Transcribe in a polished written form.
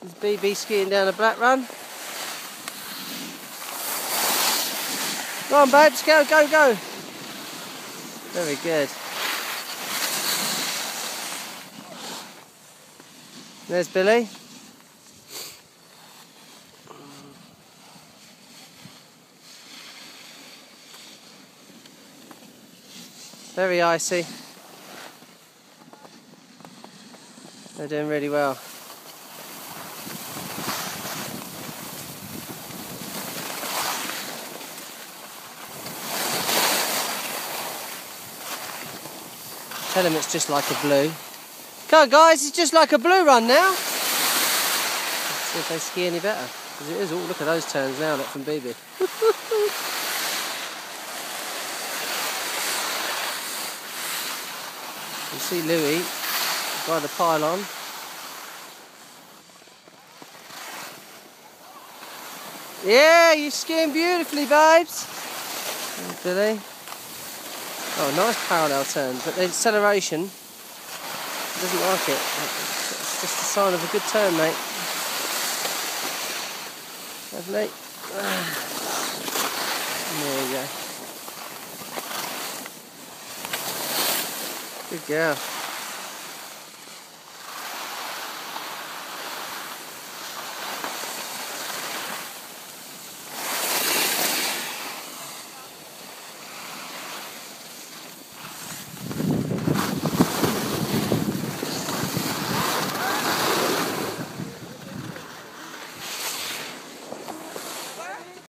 There's BB skiing down a black run. Go on, babes, go, go, go. Very good. There's Billy. Very icy. They're doing really well. Tell him it's just like a blue. Come on guys, it's just like a blue run now. Let's see if they ski any better. Because it is, oh look at those turns now, look from BB. You see Louis by the pylon. Yeah, you're skiing beautifully, babes. There's Billy. Oh, nice parallel turn, but the acceleration doesn't like it. It's just a sign of a good turn, mate. Lovely. There you go. Good girl.